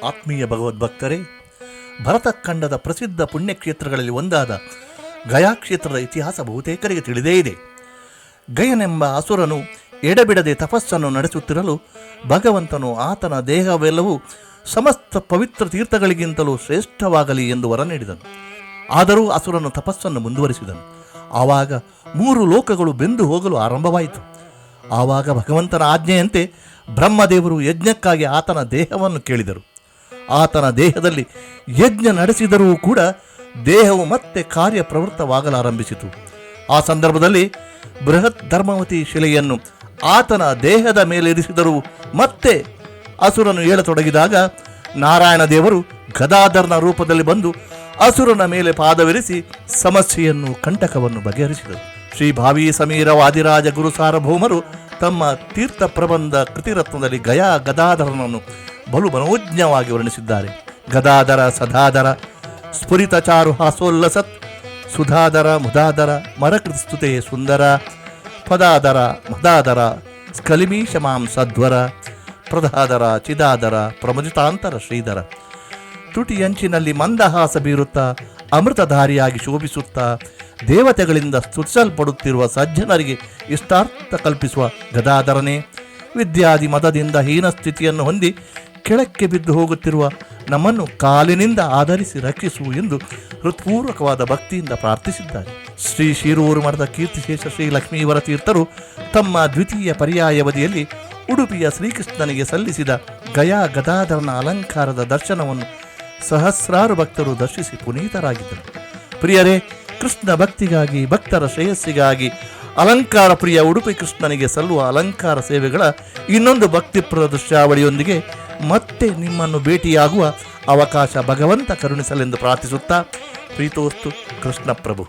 ಆತ್ಮೀಯ ಭಗವದ್ಭಕ್ತರೇ, ಭರತಖಂಡದ ಪ್ರಸಿದ್ಧ ಪುಣ್ಯಕ್ಷೇತ್ರಗಳಲ್ಲಿ ಒಂದಾದ ಗಯಾ ಕ್ಷೇತ್ರದ ಇತಿಹಾಸ ಬಹುತೇಕರಿಗೆ ತಿಳಿದೇ ಇದೆ. ಗಯನೆಂಬ ಅಸುರನು ಎಡಬಿಡದೆ ತಪಸ್ಸನ್ನು ನಡೆಸುತ್ತಿರಲು ಭಗವಂತನು ಆತನ ದೇಹವೆಲ್ಲವೂ ಸಮಸ್ತ ಪವಿತ್ರ ತೀರ್ಥಗಳಿಗಿಂತಲೂ ಶ್ರೇಷ್ಠವಾಗಲಿ ಎಂದು ವರ ನೀಡಿದನು. ಆದರೂ ಅಸುರನು ತಪಸ್ಸನ್ನು ಮುಂದುವರಿಸಿದನು. ಆವಾಗ 3 ಲೋಕಗಳು ಬೆಂದು ಹೋಗಲು ಆರಂಭವಾಯಿತು. ಆವಾಗ ಭಗವಂತನ ಆಜ್ಞೆಯಂತೆ ಬ್ರಹ್ಮದೇವರು ಯಜ್ಞಕ್ಕಾಗಿ ಆತನ ದೇಹವನ್ನು ಕೇಳಿದರು. ಆತನ ದೇಹದಲ್ಲಿ ಯಜ್ಞ ನಡೆಸಿದರೂ ಕೂಡ ದೇಹವು ಮತ್ತೆ ಕಾರ್ಯಪ್ರವೃತ್ತವಾಗಲಾರಂಭಿಸಿತು. ಆ ಸಂದರ್ಭದಲ್ಲಿ ಬೃಹತ್ ಧರ್ಮವತಿ ಶಿಲೆಯನ್ನು ಆತನ ದೇಹದ ಮೇಲಿರಿಸಿದರೂ ಮತ್ತೆ ಅಸುರನು ಏಳತೊಡಗಿದಾಗ ನಾರಾಯಣ ದೇವರು ಗದಾಧರನ ರೂಪದಲ್ಲಿ ಬಂದು ಅಸುರನ ಮೇಲೆ ಪಾದವಿರಿಸಿ ಸಮಸ್ಯೆಯನ್ನು ಕಂಟಕವನ್ನು ಬಗೆಹರಿಸಿದರು. ಶ್ರೀ ಭಾವಿ ಸಮೀರ ವಾದಿರಾಜ ಗುರು ಸಾರ್ವಭೌಮರು ತಮ್ಮ ತೀರ್ಥ ಪ್ರಬಂಧ ಕೃತಿರತ್ನದಲ್ಲಿ ಗಯಾ ಗದಾಧರನನ್ನು ಬಲು ಮನೋಜ್ಞವಾಗಿ ವರ್ಣಿಸಿದ್ದಾರೆ. ಗದಾಧರ ಸದಾಧರ ಸ್ಫುರಿತ ಚಾರು ಹಾಸೋಲ್ಲಸತ್ ಸುಧಾಧರ ಮುದಾಧರ ಮರಕೃತಸ್ತುತೆ ಸುಂದರ ಪದಾಧರ ಮದಾಧರ ಸ್ಕಲಿಮೀಶಮಾಂ ಸಧ್ವರ ಪ್ರಧಾಧರ ಚಿದಾಧರ ಪ್ರಮಜಿತಾಂತರ ಶ್ರೀಧರ. ತುಟಿಯಂಚಿನಲ್ಲಿ ಮಂದಹಾಸ ಬೀರುತ್ತಾ ಅಮೃತಧಾರಿಯಾಗಿ ಶೋಭಿಸುತ್ತಾ ದೇವತೆಗಳಿಂದ ಸ್ತುತಿಸಲ್ಪಡುತ್ತಿರುವ ಸಜ್ಜನರಿಗೆ ಇಷ್ಟಾರ್ಥ ಕಲ್ಪಿಸುವ ಗದಾಧರನೇ, ವಿದ್ಯಾದಿ ಮದದಿಂದ ಹೀನ ಸ್ಥಿತಿಯನ್ನು ಹೊಂದಿ ಕೆಳಕ್ಕೆ ಬಿದ್ದು ಹೋಗುತ್ತಿರುವ ನಮ್ಮನ್ನು ಕಾಲಿನಿಂದ ಆಧರಿಸಿ ರಕ್ಷಿಸು ಎಂದು ಹೃತ್ಪೂರ್ವಕವಾದ ಭಕ್ತಿಯಿಂದ ಪ್ರಾರ್ಥಿಸಿದ್ದಾರೆ. ಶ್ರೀ ಶಿರೂರು ಮಠದ ಕೀರ್ತಿಶೇಷ ಶ್ರೀ ಲಕ್ಷ್ಮೀವರ ತೀರ್ಥರು ತಮ್ಮ ದ್ವಿತೀಯ ಪರ್ಯಾಯವಧಿಯಲ್ಲಿ ಉಡುಪಿಯ ಶ್ರೀಕೃಷ್ಣನಿಗೆ ಸಲ್ಲಿಸಿದ ಗಯಾ ಗದಾಧರನ ಅಲಂಕಾರದ ದರ್ಶನವನ್ನು ಸಹಸ್ರಾರು ಭಕ್ತರು ದರ್ಶಿಸಿ ಪುನೀತರಾಗಿದ್ದರು. ಪ್ರಿಯರೇ, ಕೃಷ್ಣ ಭಕ್ತಿಗಾಗಿ ಭಕ್ತರ ಶ್ರೇಯಸ್ಸಿಗಾಗಿ ಅಲಂಕಾರ ಪ್ರಿಯ ಉಡುಪಿ ಕೃಷ್ಣನಿಗೆ ಸಲ್ಲುವ ಅಲಂಕಾರ ಸೇವೆಗಳ ಇನ್ನೊಂದು ಭಕ್ತಿಪ್ರದ ದೃಶ್ಯಾವಳಿಯೊಂದಿಗೆ ಮತ್ತೆ ನಿಮ್ಮನ್ನು ಭೇಟಿಯಾಗುವ ಅವಕಾಶ ಭಗವಂತ ಕರುಣಿಸಲೆಂದು ಪ್ರಾರ್ಥಿಸುತ್ತಾ ಪ್ರೀತೋಸ್ತು ಕೃಷ್ಣ ಪ್ರಭು.